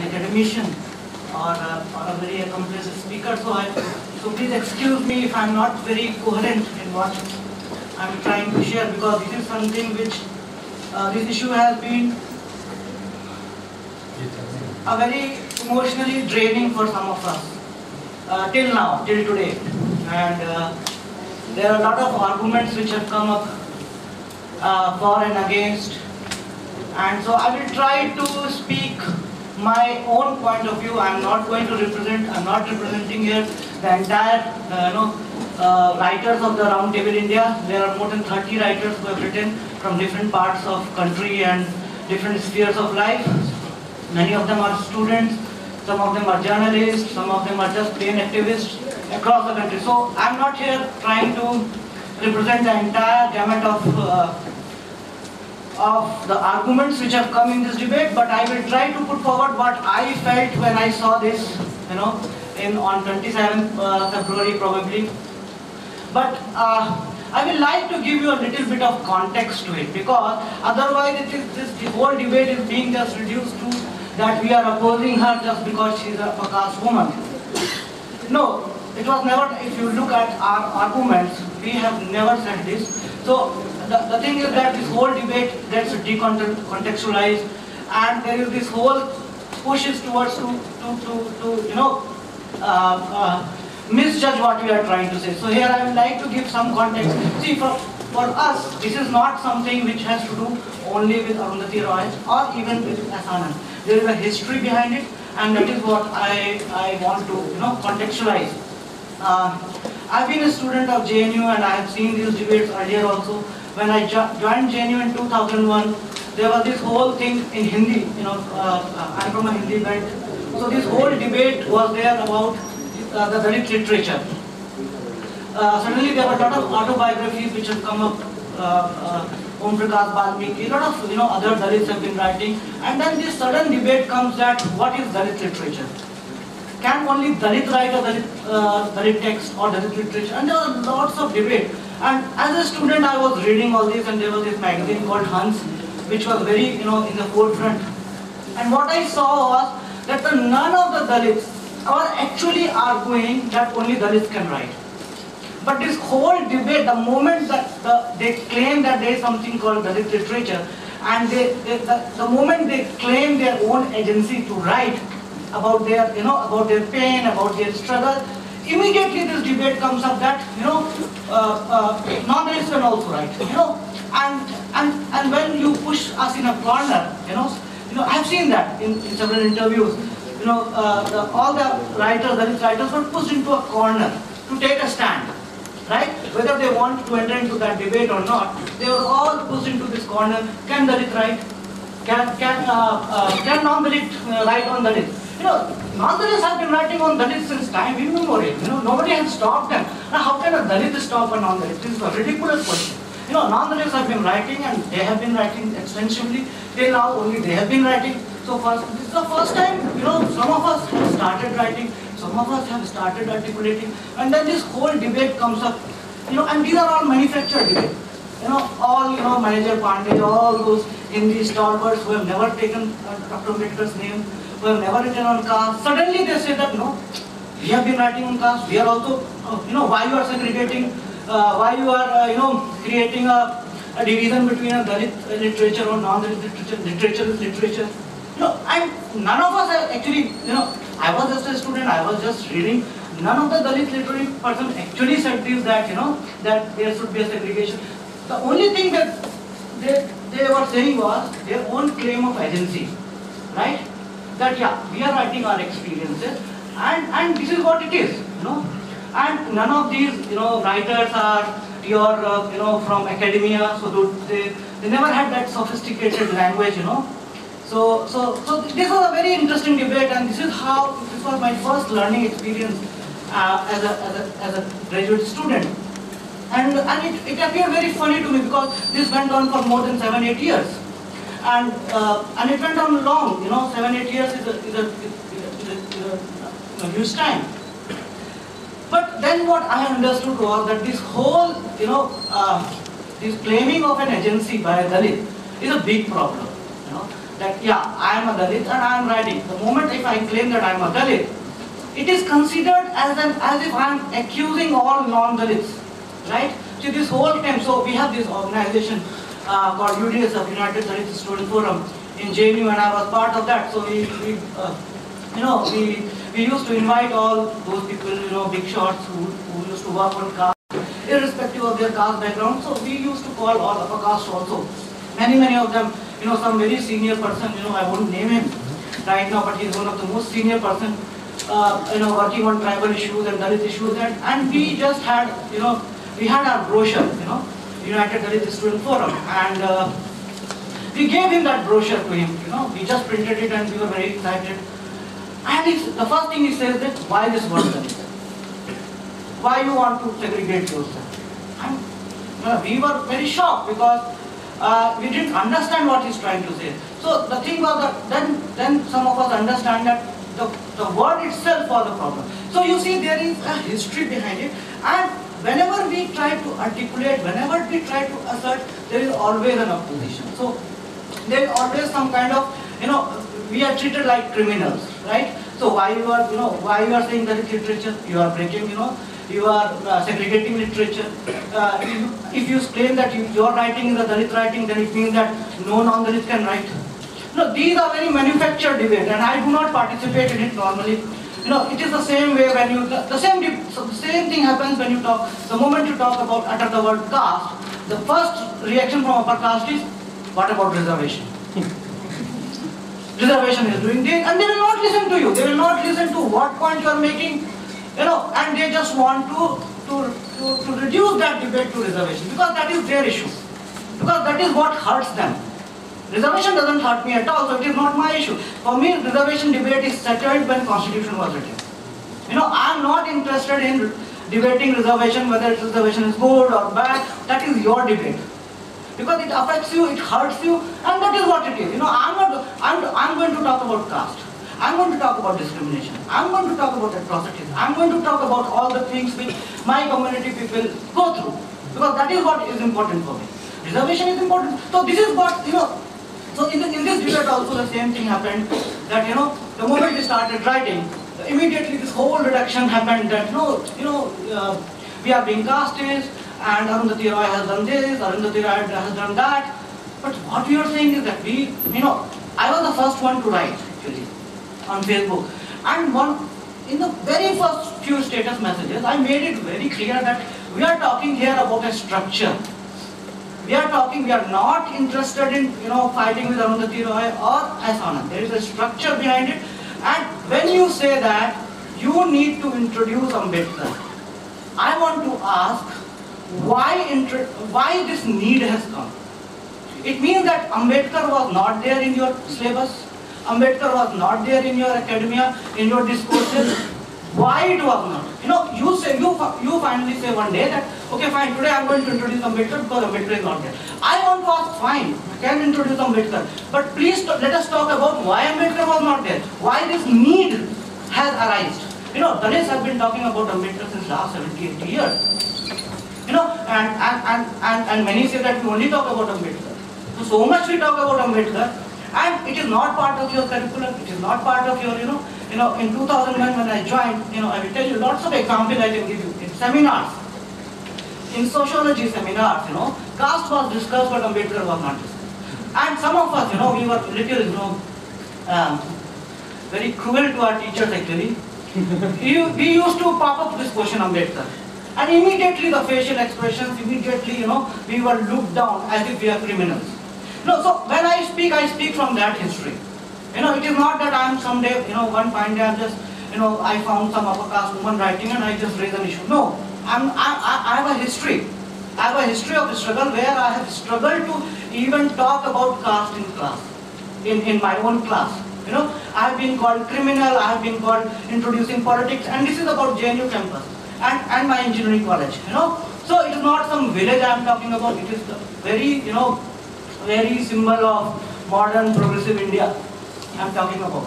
academician or a very accomplished speaker, so please excuse me if I'm not very coherent in what I'm trying to share, because this is something which this issue has been a very emotionally draining for some of us till now, till today, and there are a lot of arguments which have come up for and against, and so I will try to speak my own point of view. I'm not representing here the entire writers of the Round Table India. There are more than 30 writers who have written from different parts of country and different spheres of life. Many of them are students, some of them are journalists, some of them are just plain activists across the country. So I'm not here trying to represent the entire gamut of the arguments which have come in this debate, but I will try to put forward what I felt when I saw this, on 27th February probably. But I will like to give you a little bit of context to it, because otherwise the whole debate is being just reduced to that we are opposing her just because she is a caste woman. No, it was never. If you look at our arguments, we have never said this. So the thing is that this whole debate gets decontextualized, and there is this whole pushes towards to misjudge what we are trying to say. So here I would like to give some context. See, for us, this is not something which has to do only with Arundhati Roy or even with Asanand. There is a history behind it, and that is what I want to contextualize. I've been a student of JNU, and I have seen these debates earlier also. When I joined JNU in 2001, there was this whole thing in Hindi. I'm from a Hindi belt, so this whole debate was there about the Dalit literature. Suddenly there were a lot of autobiographies which have come up. Om Prakash Valmiki, a lot of other Dalits have been writing, and then this sudden debate comes that what is Dalit literature? Can only Dalit write a Dalit text or Dalit literature? And there were lots of debate. And as a student, I was reading all this, and there was this magazine called Hans, which was very in the forefront. And what I saw was that none of the Dalits are actually arguing that only Dalits can write. But this whole debate, the moment that they claim that there is something called Dalit literature, and the moment they claim their own agency to write about their about their pain, about their struggle, immediately this debate comes up that non-Dalits can also write. And when you push us in a corner, I have seen that in several interviews. All the Dalit writers were pushed into a corner to take a stand. Right? Whether they want to enter into that debate or not, they were all pushed into this corner. Can Dalit write? Can non-Dalit write on Dalit? Non-Dalits have been writing on Dalit since time immemorial. Nobody has stopped them. Now, how can a Dalit stop a non-Dalit? This is a ridiculous question. Non-Dalits have been writing, and they have been writing extensively. Till now, only they have been writing. So this is the first time, some of us have started writing. Some of us have started articulating, and then this whole debate comes up, and these are all manufactured debates. All Manager Pandey, all those Hindi stalwarts who have never taken Dr. Ambedkar's name, who have never written on caste. Suddenly they say that no, we have been writing on caste. We are also, why you are segregating, why you are, creating a division between a Dalit literature or non-Dalit literature. Literature is literature. And none of us have actually, I was just a student, I was just reading. None of the Dalit literary person actually said this, that, that there should be a segregation. The only thing that they were saying was their own claim of agency, right? That, yeah, we are writing our experiences, and this is what it is, And none of these, writers are your, from academia, so they never had that sophisticated language, So this was a very interesting debate, and this was my first learning experience as a graduate student, and it appeared very funny to me because this went on for more than 7-8 years, and it went on long. 7-8 years is a huge time. But then what I understood was that this whole this claiming of an agency by a Dalit is a big problem. that yeah, I am a Dalit and I am writing. The moment if I claim that I am a Dalit, it is considered as if I am accusing all non-Dalits, right? So this whole time, so we have this organization called UDSF, United Dalit Student Forum in JNU, and I was part of that. So we used to invite all those people, big shots who used to work on caste, irrespective of their caste background. So we used to call all upper caste also. Many of them, some very senior person, I won't name him right now, but he's one of the most senior person, working on tribal issues and Dalit issues, and we just had, we had our brochure, United Dalit Student Forum, and we gave him that brochure to him, we just printed it and we were very excited. And the first thing he says that, why this word Dalit? Why you want to segregate yourself? And we were very shocked because we didn't understand what he's trying to say. So the thing was that then some of us understand that the word itself was the problem. So you see there is a history behind it, and whenever we try to articulate, whenever we try to assert, there is always an opposition. So there is always some kind of, we are treated like criminals, right? So why you are saying Dalit literature, you are breaking, you are segregating literature. If you claim that your writing is a Dalit writing, then it means that no non-Dalit can write. No, these are very manufactured debates, and I do not participate in it normally. It is the same way when you, the same thing happens when you talk, the moment you talk about, utter the word caste, the first reaction from upper caste is, what about reservation? Reservation is doing this, and they will not listen to you. They will not listen to what point you are making, and they just want to reduce that debate to reservation, because that is their issue. Because that is what hurts them. Reservation doesn't hurt me at all, so it is not my issue. For me, reservation debate is settled when Constitution was written. I am not interested in debating reservation, whether reservation is good or bad. That is your debate. Because it affects you, it hurts you, and that is what it is. I'm going to talk about caste. I'm going to talk about discrimination. I'm going to talk about atrocities. I'm going to talk about all the things which my community people go through. Because that is what is important for me. Reservation is important. So this is what, so in this debate also the same thing happened, that, the moment we started writing, immediately this whole reduction happened that, we are being casteist, and Arundhati Roy has done this, Arundhati Roy has done that. But what we are saying is that I was the first one to write, actually, on Facebook. And in the very first few status messages, I made it very clear that we are talking here about a structure. We are not interested in, fighting with Arundhati Roy or S. Anand. There is a structure behind it. And when you say that, you need to introduce Ambedkar. I want to ask, why this need has come? It means that Ambedkar was not there in your syllabus. Ambedkar was not there in your academia, in your discourses. Why it was not? You finally say one day that, okay, fine, today I am going to introduce Ambedkar because Ambedkar is not there. I want to ask, fine, you can introduce Ambedkar, but please let us talk about why Ambedkar was not there, why this need has arisen. Dalits have been talking about Ambedkar since last 70, 80 years. And many say that we only talk about Ambedkar. So much we talk about Ambedkar, and it is not part of your curriculum, it is not part of your, in 2001 when I joined, I will tell you lots of examples I can give you. In seminars, in sociology seminars, caste was discussed but Ambedkar was not discussed. And some of us, we were little, very cruel to our teachers actually. We used to pop up this question Ambedkar. And immediately the facial expressions, immediately, we were looked down as if we are criminals. So when I speak from that history. It is not that I am someday, one fine day I just, I found some upper caste woman writing and I just raise an issue. No, I have a history. I have a history of struggle where I have struggled to even talk about caste in class, in my own class. I have been called criminal, I have been called introducing politics, and this is about JNU campus and my engineering college. So it is not some village I am talking about. It is the very, very symbol of modern progressive India I am talking about.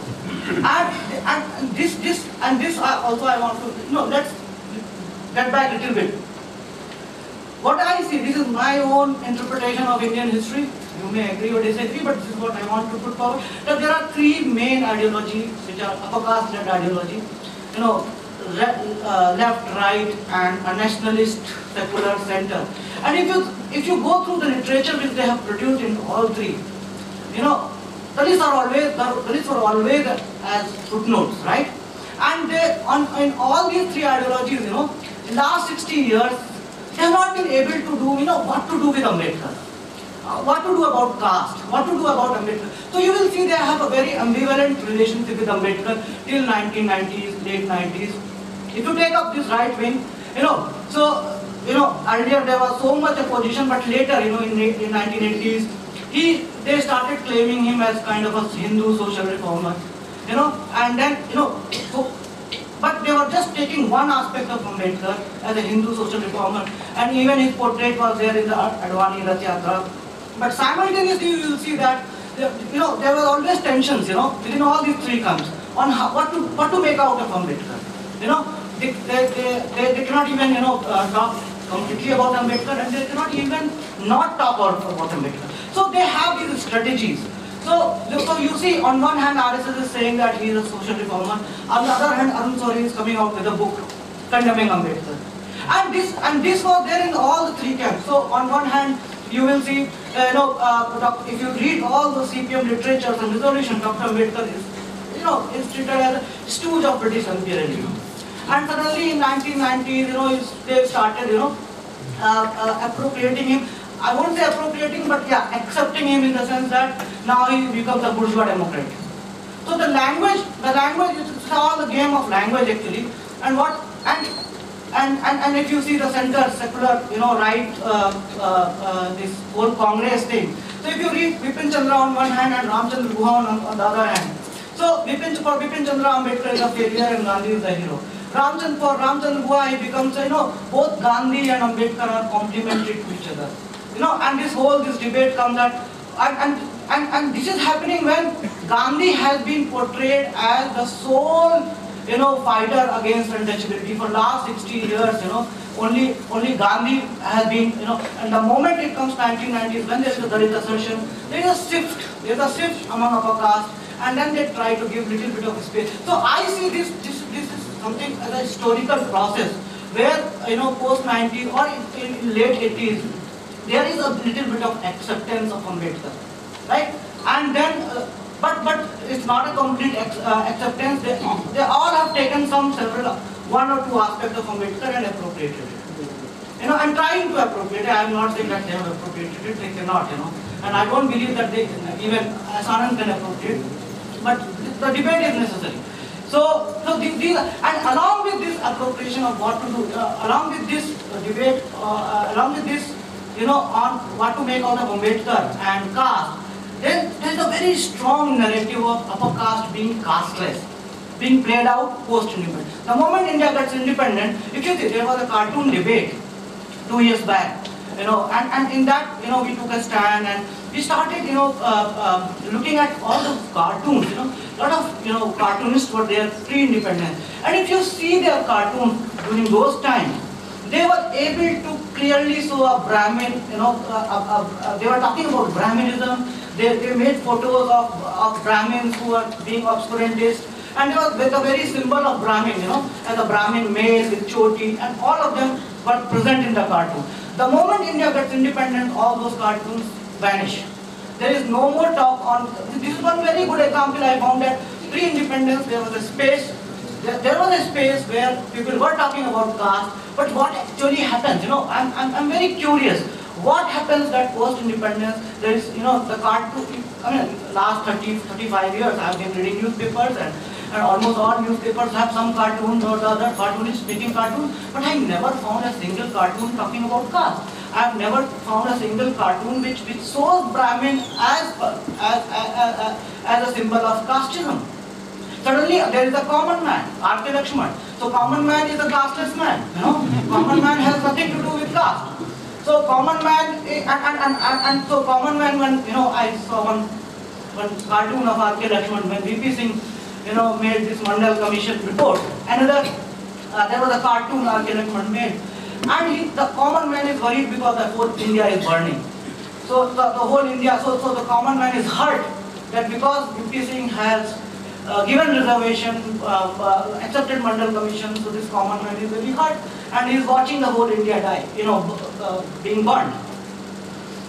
And this also I want to, let's get back a little bit. What I see, this is my own interpretation of Indian history. You may agree or disagree, but this is what I want to put forward. That there are three main ideologies which are upper caste-led ideology. You know, left, right, and a nationalist, secular, center. And if you go through the literature which they have produced in all three, you know, Dalits were always as footnotes, right? And in all these three ideologies, you know, in the last 60 years, they have not been able to do, you know, what to do with Ambedkar. What to do about caste, what to do about Ambedkar. So you will see they have a very ambivalent relationship with Ambedkar till 1990s, late 90s. If you take up this right wing, you know, so, you know, earlier there was so much opposition, but later, you know, in 1980s, they started claiming him as kind of a Hindu social reformer, you know, and then, you know, so, but they were just taking one aspect of Ambedkar as a Hindu social reformer, and even his portrait was there in the Advani Rath Yatra. But simultaneously, you will see that, you know, there were always tensions, you know, within all these three camps on what to make out of Ambedkar. You know, they cannot even, you know, talk completely about Ambedkar, and they cannot even not talk about Ambedkar. So they have these strategies. So you see, on one hand, RSS is saying that he is a social reformer. On the other hand, Arun Shourie is coming out with a book condemning Ambedkar. And this was there in all the three camps. So on one hand, you will see, you know, if you read all the CPM literatures and resolution, Dr. Ambedkar is, you know, is treated as a stooge of British imperialism. And suddenly in 1990s, you know, they started, you know, appropriating him. I won't say appropriating, but yeah, accepting him in the sense that now he becomes a bourgeois democrat. So the language, it's all the game of language actually. And if you see the center, secular, you know, right, this whole Congress thing. So if you read Bipin Chandra on one hand and Ramchandra Guha on the other hand. So for Bipin Chandra, Ambedkar is a failure and Gandhi is the hero. For Ramchandra Guha, he becomes, you know, both Gandhi and Ambedkar are complementary to each other. You know, and this debate comes at, and this is happening when Gandhi has been portrayed as the sole, you know, fighter against untouchability for last 60 years. You know, only Gandhi has been, you know, and the moment it comes 1990s, when there is a Dalit assertion, there is a shift among upper caste, and then they try to give little bit of space. So I see this is something as a historical process where, you know, post 90s or in late 80s, there is a little bit of acceptance of Ambedkar, right? And then, but it's not a complete acceptance. They all have taken one or two aspects of Ambedkar and appropriated it. You know, I'm trying to appropriate it. I'm not saying that they have appropriated it. They cannot, you know. And I don't believe that they even Anand can appropriate. But the debate is necessary. So these, and along with this appropriation of what to do, along with this debate, along with this, you know, on what to make out of Ambedkar and caste, then there is a very strong narrative of upper caste being casteless, being played out post-independence. The moment India gets independent, if you see, there was a cartoon debate 2 years back, you know, and in that, you know, we took a stand and we started, you know, looking at all the cartoons, you know, a lot of, you know, cartoonists were there pre-independence. And if you see their cartoons during those times, they were able to clearly show a Brahmin, you know, they were talking about Brahminism. They made photos of Brahmins who were being obscurantists, and they were with a very symbol of Brahmin, you know, as a Brahmin male with choti, and all of them were present in the cartoon. The moment India gets independent, all those cartoons vanish. There is no more talk on, this is one very good example I found that pre-independence there was a space, there was a space where people were talking about caste, but what actually happens, you know, I'm very curious. What happens that post-independence, there is, you know, the cartoon, I mean, last 35 years I have been reading newspapers and almost all newspapers have some cartoons or the other cartoonists making cartoons, but I never found a single cartoon talking about caste. I have never found a single cartoon which shows Brahmin as a symbol of casteism. Suddenly there is a common man, R.K. Lakshman. So common man is a casteless man, you know. Common man has nothing to do with caste. So common man, and so common man, when, you know, I saw one cartoon of R.K. Lakshman when V.P. Singh, you know, made this Mandal Commission report. Another, there was a cartoon R.K. Lakshman made. And the common man is worried because the whole India is burning. So the whole India, so the common man is hurt that because UP Singh has given reservation, accepted Mandal Commission, so this common man is very hurt and he is watching the whole India die, being burned.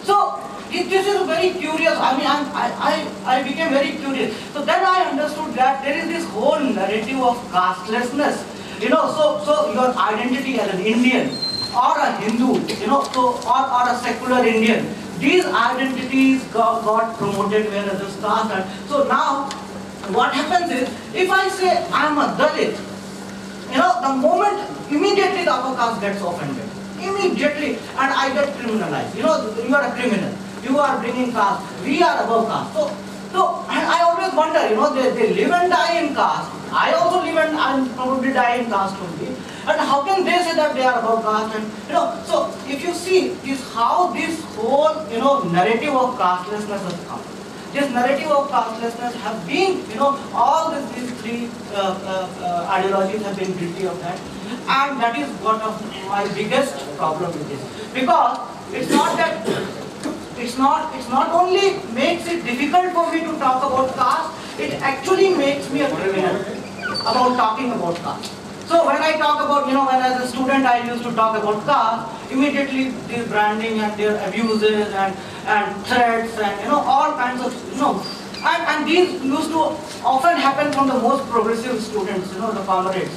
So this is very curious. I mean, I became very curious. So then I understood that there is this whole narrative of castelessness. So your identity as an Indian or a Hindu, or a secular Indian, these identities got promoted where others caste. So now, what happens is, if I say I am a Dalit, the moment immediately the upper caste gets offended. Immediately, and I get criminalized. You are a criminal. You are bringing caste. We are above caste. So I always wonder, they live and die in caste. I also live and probably die in caste only. And how can they say that they are above caste? And so if you see, is how this whole narrative of castelessness has come. This narrative of castelessness have been, all these three ideologies have been guilty of that. And that is one of my biggest problem with this. Because it's not only makes it difficult for me to talk about caste, it actually makes me a criminal about talking about caste. So when I talk about, when as a student I used to talk about caste, immediately this branding and their abuses and threats and all kinds of, and these used to often happen from the most progressive students, the comrades.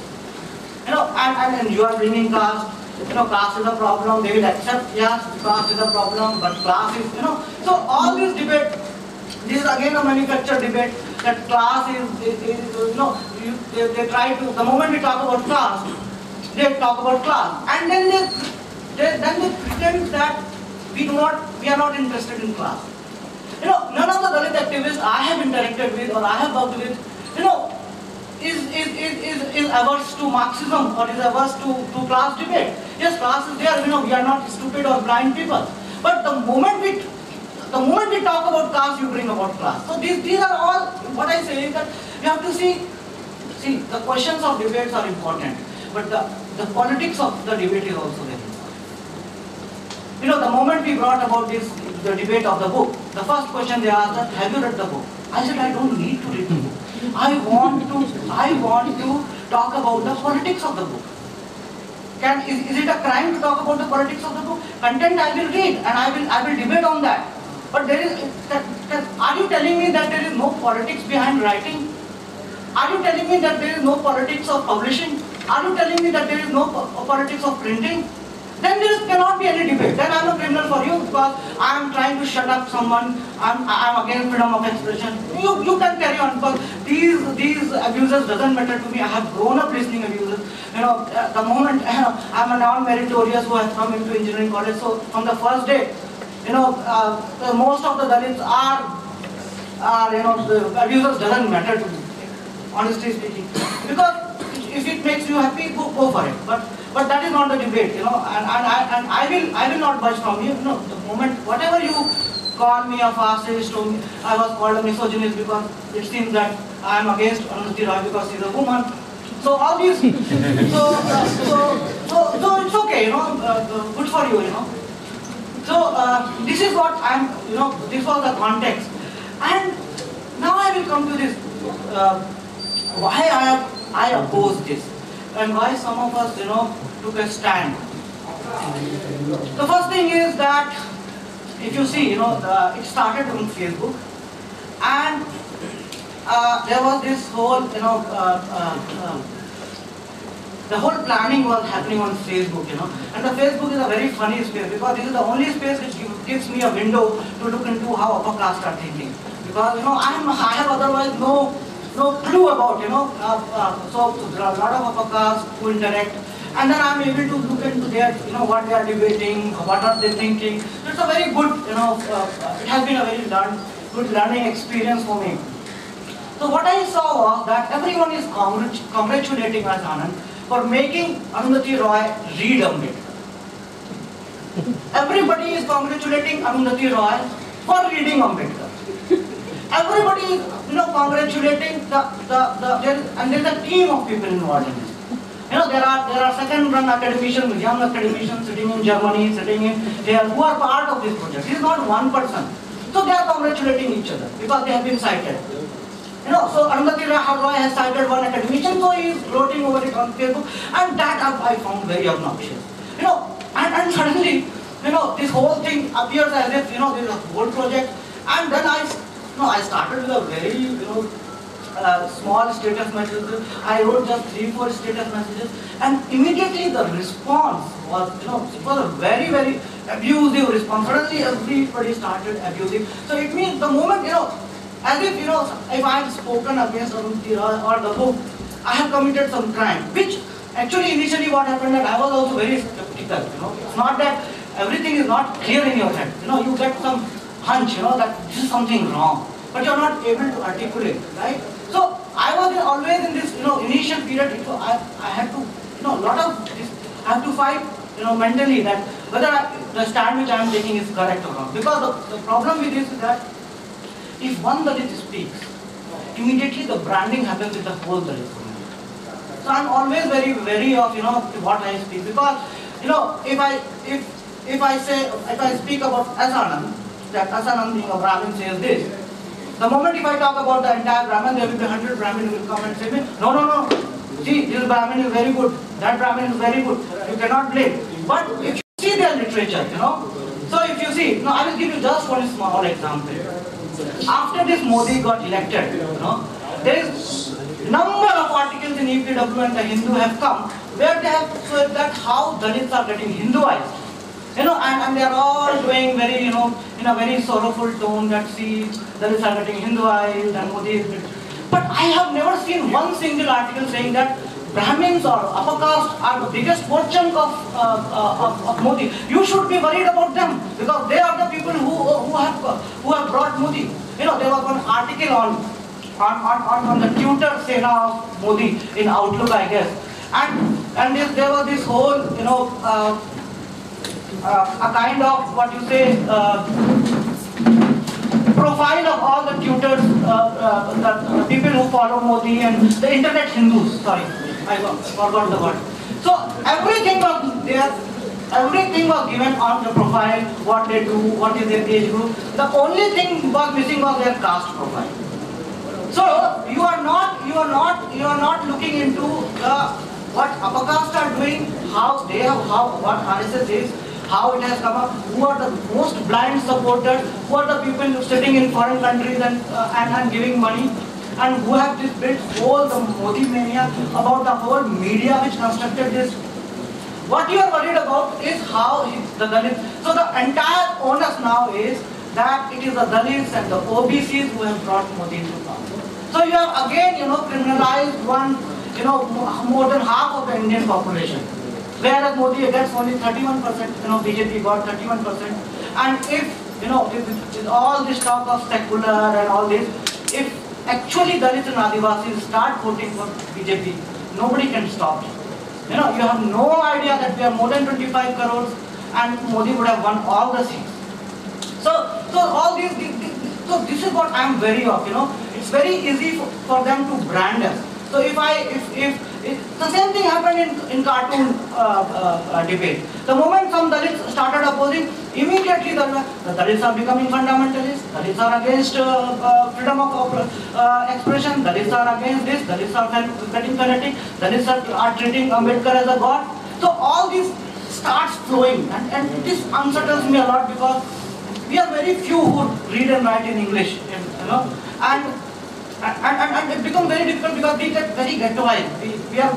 And you are bringing caste, caste is a problem, they will accept, yes, caste is a problem, but class is, so all this debate, this is again a manufactured debate, that class is they try to, the moment we talk about class, they talk about class, and then they pretend that we are not interested in class. None of the Dalit activists I have interacted with or I have worked with, is averse to Marxism or is averse to class debate. Yes, class is there, we are not stupid or blind people. But the moment we talk about caste, you bring about class. So these are all, what I say is that you have to see, the questions of debates are important, but the politics of the debate is also very important. The moment we brought about the debate of the book, the first question they asked us, have you read the book? I said, I don't need to read the book. I want to talk about the politics of the book. Is it a crime to talk about the politics of the book? Content I will read and I will debate on that. But are you telling me that there is no politics behind writing? Are you telling me that there is no politics of publishing? Are you telling me that there is no politics of printing? Then there cannot be any debate. Then I am a criminal for you because I am trying to shut up someone. I am against freedom of expression. You can carry on because these abuses doesn't matter to me. I have grown up listening abuses. The moment I am a non-meritorious who has come into engineering college. So from the first day, most of the Dalits are the abusers doesn't matter to me. Honestly speaking, because if it makes you happy, go for it. But that is not the debate, and I will not budge from you. The moment whatever you call me a fascist, or I was called a misogynist because it seems that I am against Arundhati Roy because she is a woman. So all these, so it's okay, good for you, So this is what this was the context, and now I will come to this. Why I oppose this, and why some of us, took a stand. The first thing is that, if you see, it started on Facebook, and there was this whole, the whole planning was happening on Facebook, and the Facebook is a very funny space because this is the only space which gives me a window to look into how upper caste are thinking. Because I have otherwise no clue about, so there are a lot of upper caste who interact, and then I'm able to look into their, what they are debating, what are they thinking. So it's a very good, it has been a very good learning experience for me. So what I saw was that everyone is congratulating us, Anand, for making Arundhati Roy read Ambedkar. Everybody is congratulating Arundhati Roy for reading Ambedkar. Everybody is, congratulating and there is a team of people involved in this. There are second-run academicians, young academicians sitting in Germany, sitting in here, who are part of this project. It is not one person. So they are congratulating each other because they have been cited. So Arundhati Roy has cited one academician, so he is gloating over it on Facebook, and that I found very obnoxious. And suddenly, this whole thing appears as if, there is a whole project, and then I started with a very, small status messages. I wrote just 3-4 status messages, and immediately the response was, it was a very, very abusive response. Suddenly everybody started abusing. So it means the moment, as if, if I have spoken against Arundhati Roy or the book, I have committed some crime, which actually initially what happened that I was also very skeptical, It's not that everything is not clear in your head, you get some hunch, that this is something wrong, but you're not able to articulate, right? So I was always in this, initial period, I had to, lot of this, I have to fight, mentally that whether the stand which I am taking is correct or wrong. Because the problem with this is that if one Dalit speaks, immediately the branding happens with the whole Dalit community. So I'm always very wary of, what I speak, because, if I speak about Asanand, that Asanand being a Brahmin says this, the moment if I talk about the entire Brahmin, there will be 100 Brahmin who will come and say, no, see, this Brahmin is very good, that Brahmin is very good, you cannot blame. But if you see their literature, so if you see, I will give you just one small example. After this Modi got elected, there is number of articles in EPW and the Hindu have come where they have said that how Dalits are getting Hinduized. And they are all doing very, in a very sorrowful tone that see, Dalits are getting Hinduized and Modi is. But I have never seen one single article saying that Brahmins or upper caste are the biggest fortune of Modi. You should be worried about them because they are the people who have brought Modi. There was one article on the tutor Sena of Modi in Outlook, I guess, and there was this whole a kind of what you say profile of all the tutors, the people who follow Modi and the internet Hindus. Sorry, I forgot the word. So everything was there. Everything was given on the profile, what they do, what is their age group. The only thing was missing was their caste profile. So you are not looking into what upper caste are doing, what RSS is, how it has come up, who are the most blind supporters, who are the people sitting in foreign countries and giving money, and who have this built whole the Modi mania about the whole media which constructed this. What you are worried about is how the Dalits. So the entire onus now is that it is the Dalits and the OBCs who have brought Modi into power. So you have again, criminalized more than half of the Indian population. Whereas Modi gets only 31%, BJP got 31%. And if, with all this talk of secular and all this, if actually Dalits and Adivasis start voting for BJP, nobody can stop it. You have no idea that we are more than 25 crores and Modi would have won all the seats. So all these, so this is what I am wary of, It's very easy for them to brand us. So if the same thing happened in cartoon debate. The moment some Dalits started opposing, immediately the Dalits are becoming fundamentalists, Dalits are against freedom of expression, Dalits are against this, Dalits are getting fanatic, Dalits are treating Ambedkar as a god. So all this starts flowing, and this unsettles me a lot because we are very few who read and write in English, and it becomes very difficult because we get very ghettoized.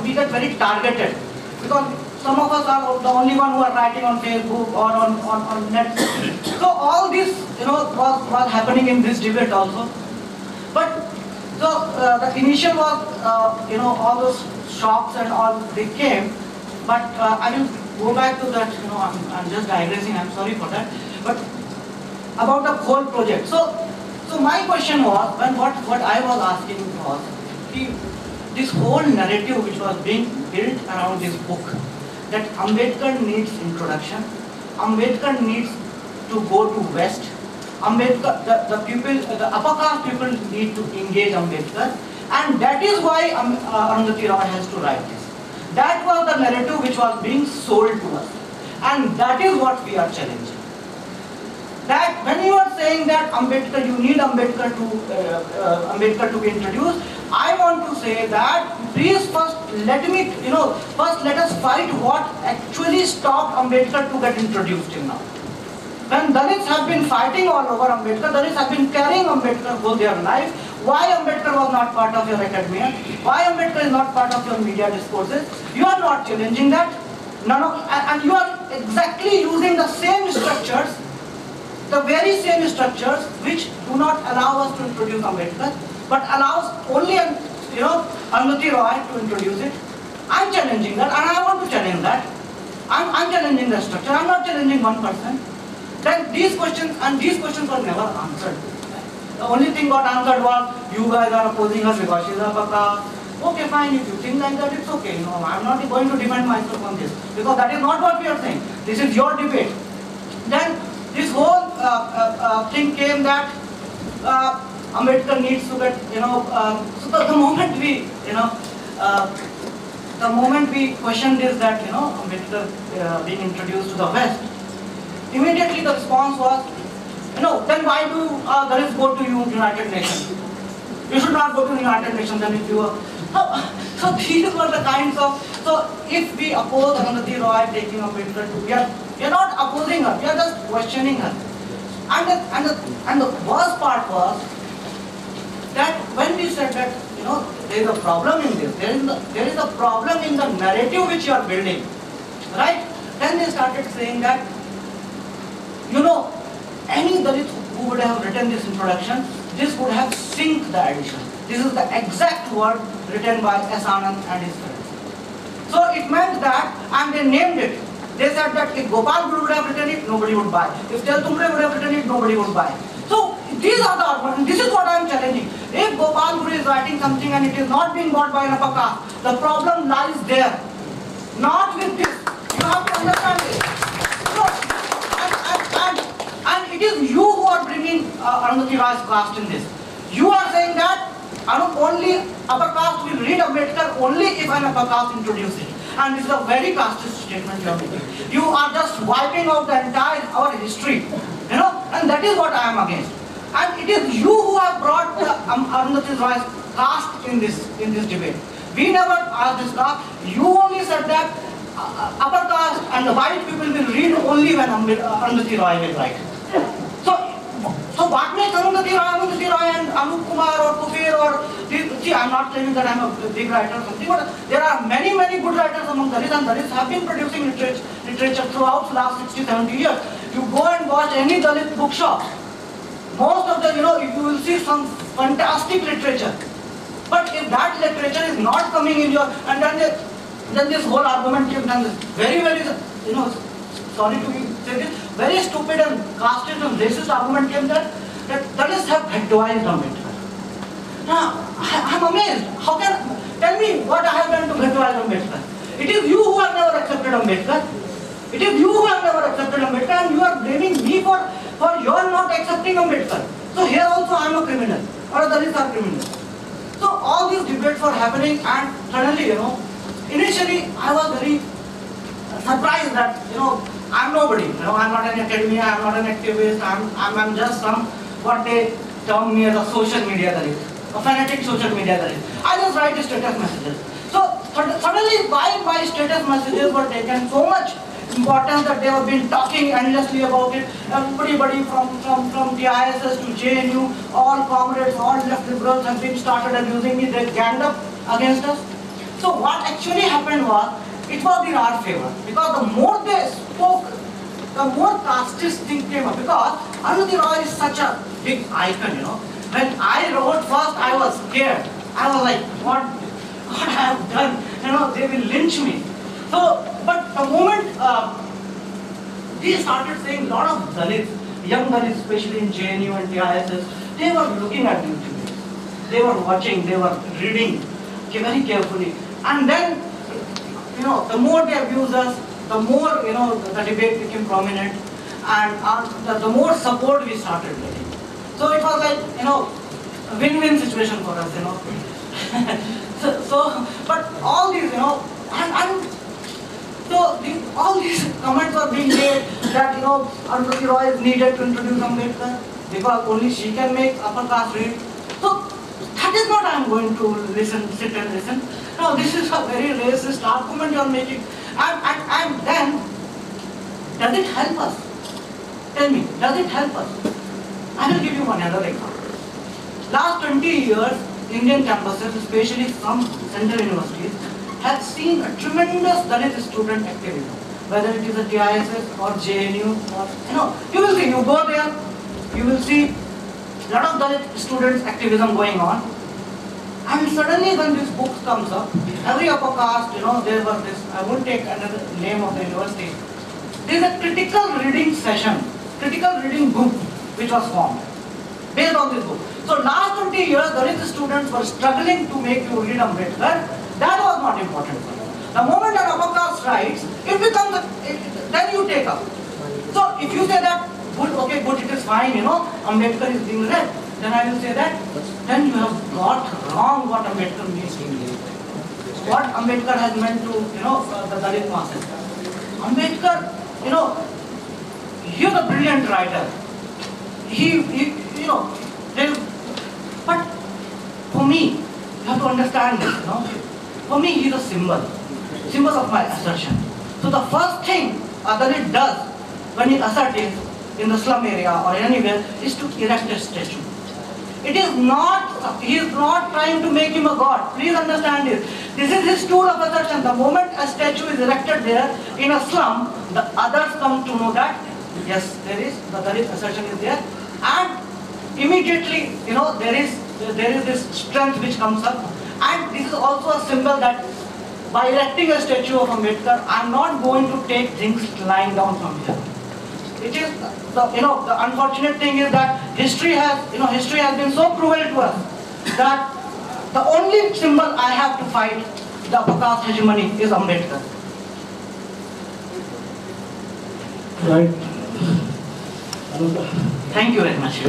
We get very targeted because some of us are the only one who are writing on Facebook or on net. So all this was happening in this debate also. But so the initial was all those shocks and all they came. But I will go back to that. I'm just digressing. I'm sorry for that. But about the whole project. So my question was, when what I was asking was, this whole narrative which was being built around this book, that Ambedkar needs introduction, Ambedkar needs to go to West, Ambedkar, the upper caste people need to engage Ambedkar, and that is why Arundhati Roy has to write this. That was the narrative which was being sold to us. And that is what we are challenging. That when you are saying that Ambedkar, you need Ambedkar to be introduced, I want to say that please first let us fight what actually stopped Ambedkar to get introduced till now. When Dalits have been fighting all over Ambedkar, Dalits have been carrying Ambedkar for their life. Why Ambedkar was not part of your academia? Why Ambedkar is not part of your media discourses? You are not challenging that. And you are exactly using the same structures, the very same structures which do not allow us to introduce Ambedkar, but allows only Arundhati Roy to introduce it. I am challenging that, and I want to challenge that. I am challenging the structure. I am not challenging one person. Then these questions were never answered. The only thing got answered was, you guys are opposing us because she's a baka. Okay, fine, if you think like that, it's okay. I'm not going to defend myself on this, because that is not what we are saying. This is your debate. Then this whole thing came that Ambedkar needs to get, so the moment we questioned this, that, Ambedkar being introduced to the West, immediately the response was, then why do Dalits go to United Nations? You should not go to United Nations then if you are. So these were the kinds of, so if we oppose Arundhati Roy taking Ambedkar to, we are not opposing her, we are just questioning her. And the worst part was that when we said that, there is a problem in this, there is a problem in the narrative which you are building, right? Then they started saying that, any Dalit who would have written this introduction, this would have synced the edition. This is the exact word written by S. Anand and his friends. So it meant that, and they named it. They said that if Gopal Guru would have written it, nobody would buy. If Tel Tumre would have written it, nobody would buy. So these are the arguments. This is what I am challenging. If Gopal Guru is writing something and it is not being bought by an upper caste, the problem lies there, not with this. You have to understand this. And it is you who are bringing Arundhati Roy's caste in this. You are saying that only upper caste will read Ambedkar only if an upper caste introduces it. And this is a very casteist statement you are making. You are just wiping out the entire our history, and that is what I am against. And it is you who have brought Arundhati Roy's caste in this debate. We never asked this caste. You only said that upper caste and the white people will read only when Arundhati Roy will write. So what makes Arundhati Roy and Anup Kumar or Kufir or, see, I am not claiming that I am a big writer or something, but there are many good writers among Dalits, and Dalits have been producing literature throughout the last 60-70 years. You go and watch any Dalit bookshop, most of the, you will see some fantastic literature. But if that literature is not coming in your, and then this whole argument came down, very, sorry to say this, very stupid and casteist and racist argument came that Dalits have victimized Ambedkar. Now, I am amazed. How can, tell me what I have done to victimize Ambedkar? It is you who have never accepted Ambedkar. It is you who have never accepted Ambedkar, and you are blaming me for your not accepting Ambedkar. So here also I am a criminal, or Dalits are criminals. So all these debates were happening, and suddenly, initially I was very surprised that, I am nobody. I am not an academia, I am not an activist, I am just some, what they term me as a social media Dalit, a fanatic social media Dalit. I just write status messages. So suddenly my status messages were taken so much importance that they have been talking endlessly about it. Everybody from TISS to JNU, all comrades, all left liberals have been started abusing me. They ganged up against us. So what actually happened was, it was in our favor, because the more they spoke, the more casteist thing came up. Because Arundhati Roy is such a big icon, When I wrote first, I was scared. I was like, what I have done? They will lynch me. So, but the moment they started saying, a lot of Dalits, young Dalits, especially in JNU and TISS, they were looking at these debates. They were watching, they were reading very carefully. And then, the more they abused us, the more, the debate became prominent, and the more support we started getting. So it was like, a win-win situation for us, but all these, and comments were being made that Arundhati Roy is needed to introduce Ambedkar because only she can make upper caste read. So that is not I am going to sit and listen. No, this is a very racist argument you are making. And then, does it help us? Tell me, does it help us? I will give you another example. Last 20 years, Indian campuses, especially some central universities, have seen a tremendous Dalit student activism. Whether it is a TISS or JNU or, you will see, you go there, you will see a lot of Dalit students activism going on. And suddenly when this book comes up, every upper caste, there was this, I won't take another name of the university. There is a critical reading session, critical reading group which was formed based on this book. So last 20 years, Dalit students were struggling to make you read Ambedkar. That was not important for them. The moment an upper caste writes, it becomes, then you take up. So if you say that, good, okay, good, it is fine, Ambedkar is being read, then I will say that, then you have got wrong what Ambedkar means. What Ambedkar has meant to, the Dalit masses. Ambedkar, he is a brilliant writer. But for me, you have to understand this, For me, he is a symbol of my assertion. So the first thing a Dalit does when he asserts in the slum area or anywhere is to erect a statue. He is not trying to make him a god. Please understand this. This is his tool of assertion. The moment a statue is erected there in a slum, the others come to know that, yes, the Dalit assertion is there. And immediately, there is this strength which comes up. And this is also a symbol that by erecting a statue of Ambedkar, I am not going to take things lying down from here. It is the unfortunate thing is that history has been so cruel to us that the only symbol I have to fight the upper caste hegemony is Ambedkar. Right. Thank you very much.